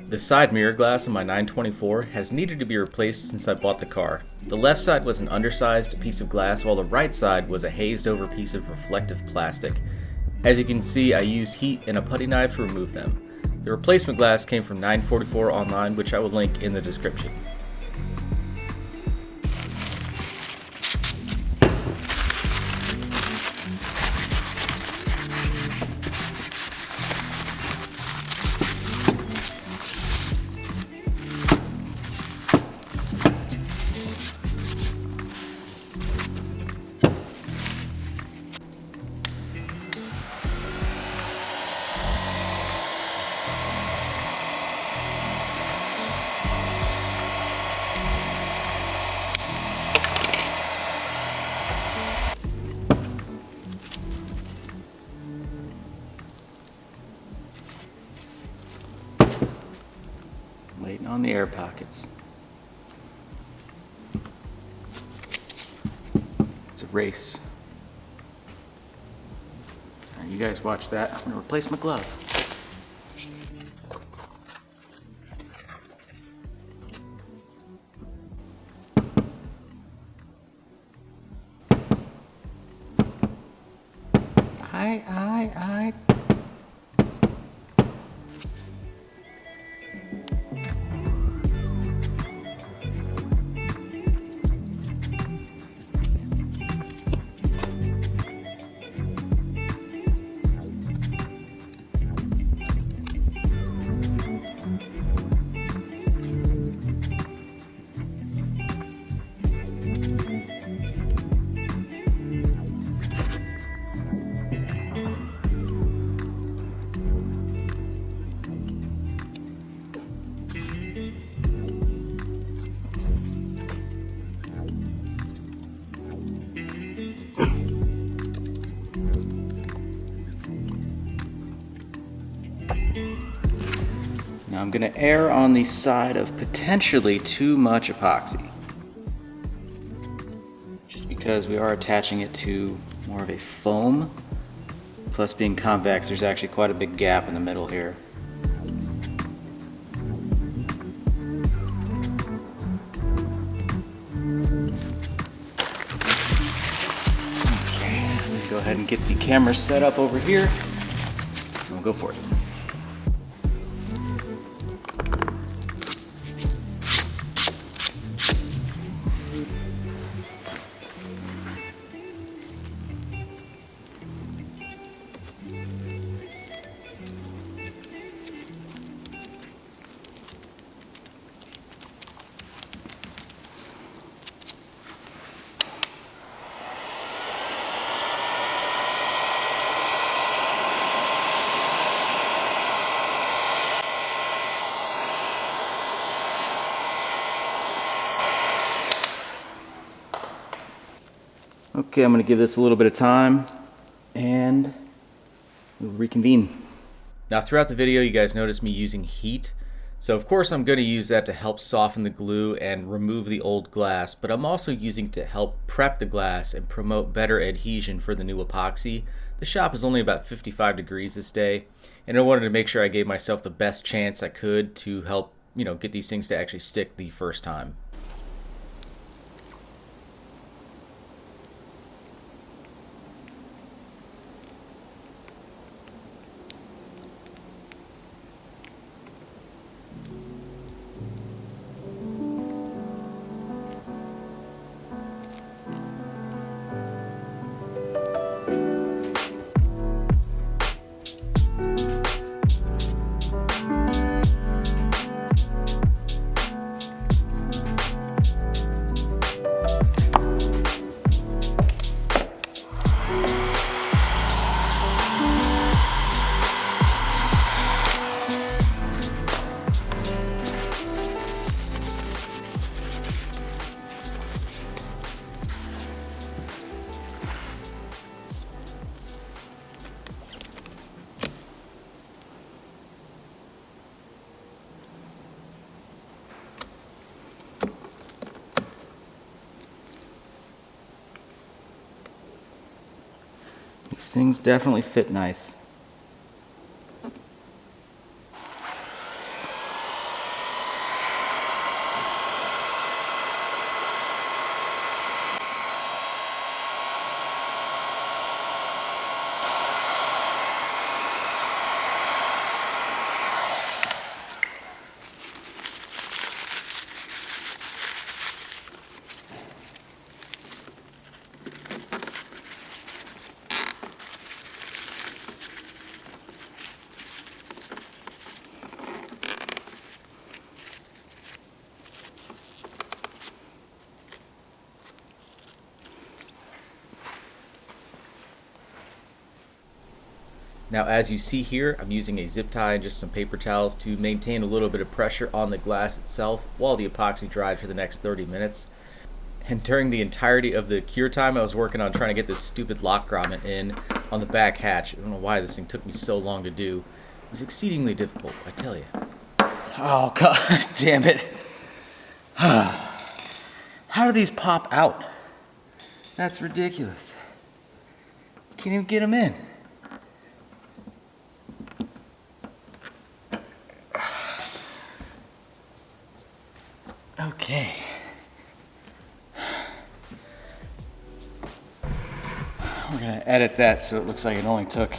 The side mirror glass on my 924 has needed to be replaced since I bought the car. The left side was an undersized piece of glass while the right side was a hazed over piece of reflective plastic. As you can see, I used heat and a putty knife to remove them. The replacement glass came from 944 online, which I will link in the description. Waiting on the air pockets. It's a race. All right, you guys watch that. I'm gonna replace my glove. I. Now I'm going to err on the side of potentially too much epoxy, just because we are attaching it to more of a foam, plus being convex there's actually quite a big gap in the middle here. Okay, I'm going to go ahead and get the camera set up over here and we'll go for it. Okay, I'm going to give this a little bit of time and we'll reconvene. Now throughout the video you guys noticed me using heat. So of course I'm going to use that to help soften the glue and remove the old glass, but I'm also using it to help prep the glass and promote better adhesion for the new epoxy. The shop is only about 55 degrees this day, and I wanted to make sure I gave myself the best chance I could to help, get these things to actually stick the first time. These things definitely fit nice. Now, as you see here, I'm using a zip tie and just some paper towels to maintain a little bit of pressure on the glass itself while the epoxy dries for the next 30 minutes. And during the entirety of the cure time, I was working on trying to get this stupid lock grommet in on the back hatch. I don't know why this thing took me so long to do. It was exceedingly difficult, I tell you. Oh, God damn it. How do these pop out? That's ridiculous. Can't even get them in. Okay. We're gonna edit that so it looks like it only took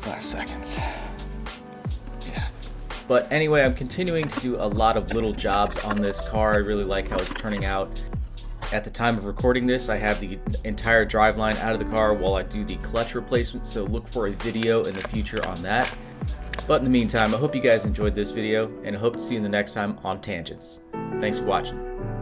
5 seconds. Yeah. But anyway, I'm continuing to do a lot of little jobs on this car. I really like how it's turning out. At the time of recording this, I have the entire driveline out of the car while I do the clutch replacement, so look for a video in the future on that. But in the meantime, I hope you guys enjoyed this video, and I hope to see you in the next time on Tangents. Thanks for watching.